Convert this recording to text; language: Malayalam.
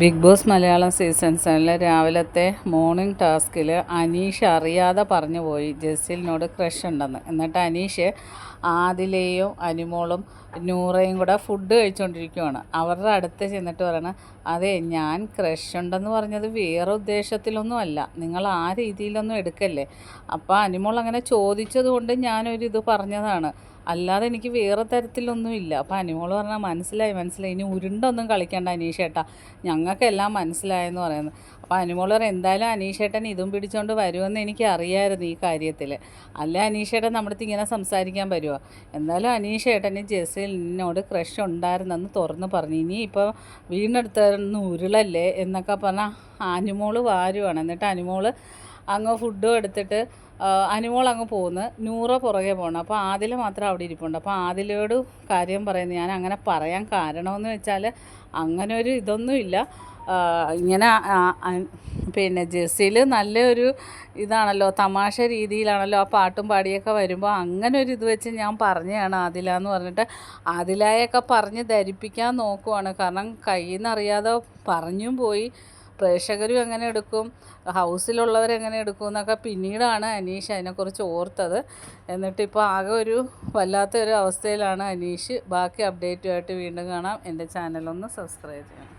ബിഗ് ബോസ് മലയാളം സീസൺ 7 രാവിലത്തെ മോർണിംഗ് ടാസ്കിൽ അനീഷ് അറിയാതെ പറഞ്ഞു പോയി ജെസ്സിലിനോട് ക്രഷ് ഉണ്ടെന്ന്. എന്നിട്ട് അനീഷ് ആദിലയും അനിമോളും നൂറയും കൂടെ ഫുഡ് കഴിച്ചുകൊണ്ടിരിക്കുകയാണ്. അവരുടെ അടുത്ത് ചെന്നിട്ട് പറയണം, അതെ ഞാൻ ക്രഷ് ഉണ്ടെന്ന് പറഞ്ഞത് വേറെ ഉദ്ദേശത്തിലൊന്നും അല്ല, നിങ്ങൾ ആ രീതിയിലൊന്നും എടുക്കല്ലേ. അപ്പോൾ അനിമോൾ അങ്ങനെ ചോദിച്ചത് കൊണ്ട് ഞാനൊരിത് പറഞ്ഞതാണ്, അല്ലാതെ എനിക്ക് വേറെ തരത്തിലൊന്നുമില്ല. അപ്പോൾ അനിമോൾ പറഞ്ഞാൽ മനസ്സിലായി, ഇനി ഉരുണ്ടൊന്നും കളിക്കേണ്ട അനീഷേട്ടാ, ഞങ്ങൾക്കെല്ലാം മനസ്സിലായെന്ന് പറയുന്നത്. അപ്പോൾ അനിമോൾ പറയും, എന്തായാലും അനീഷേട്ടൻ ഇതും പിടിച്ചുകൊണ്ട് വരുമെന്ന് എനിക്ക് അറിയാമായിരുന്നു ഈ കാര്യത്തിൽ, അല്ല അനീഷേട്ടൻ നമ്മുടെ അടുത്ത് ഇങ്ങനെ സംസാരിക്കാൻ വരുമോ. എന്തായാലും അനീഷേട്ടന് ജെസ്സിലിനോട് ക്രഷ് ഉണ്ടായിരുന്നെന്ന് തുറന്ന് പറഞ്ഞു, ഇനിയിപ്പോൾ വീണെടുത്തുനിന്ന് ഉരുളല്ലേ എന്നൊക്കെ പറഞ്ഞാൽ അനിമോൾ വാരുവാണ്. എന്നിട്ട് അനിമോൾ അങ്ങ് ഫുഡും എടുത്തിട്ട് അനിമോൾ അങ്ങ് പോകുന്നു, നൂറ പുറകെ പോകണം. അപ്പോൾ ആദില മാത്രം അവിടെ ഇരിപ്പുണ്ട്. അപ്പോൾ ആദിലയോട് കാര്യം പറയുന്നത്, ഞാൻ അങ്ങനെ പറയാൻ കാരണമെന്ന് വെച്ചാൽ അങ്ങനെ ഒരു ഇതൊന്നുമില്ല, ഇങ്ങനെ പിന്നെ ജെസ്സിൽ നല്ലൊരു ഇതാണല്ലോ, തമാശ രീതിയിലാണല്ലോ ആ പാട്ടും പാടിയൊക്കെ വരുമ്പോൾ അങ്ങനെ ഒരു ഇത് വെച്ച് ഞാൻ പറഞ്ഞതാണ് ആദില എന്ന് പറഞ്ഞിട്ട് ആദിലയൊക്കെ പറഞ്ഞ് ധരിപ്പിക്കാൻ നോക്കുവാണ്. കാരണം കയ്യിൽ നിന്നറിയാതെ പറഞ്ഞും പോയി, പ്രേക്ഷകരും എങ്ങനെ എടുക്കും, ഹൗസിലുള്ളവരെങ്ങനെ എടുക്കും എന്നൊക്കെ പിന്നീടാണ് അനീഷ് അതിനെക്കുറിച്ച് ഓർത്തത്. എന്നിട്ടിപ്പോൾ ആകെ ഒരു വല്ലാത്തൊരു അവസ്ഥയിലാണ് അനീഷ്. ബാക്കി അപ്ഡേറ്റുമായിട്ട് വീണ്ടും കാണാം. എൻ്റെ ചാനലൊന്ന് സബ്സ്ക്രൈബ് ചെയ്യണം.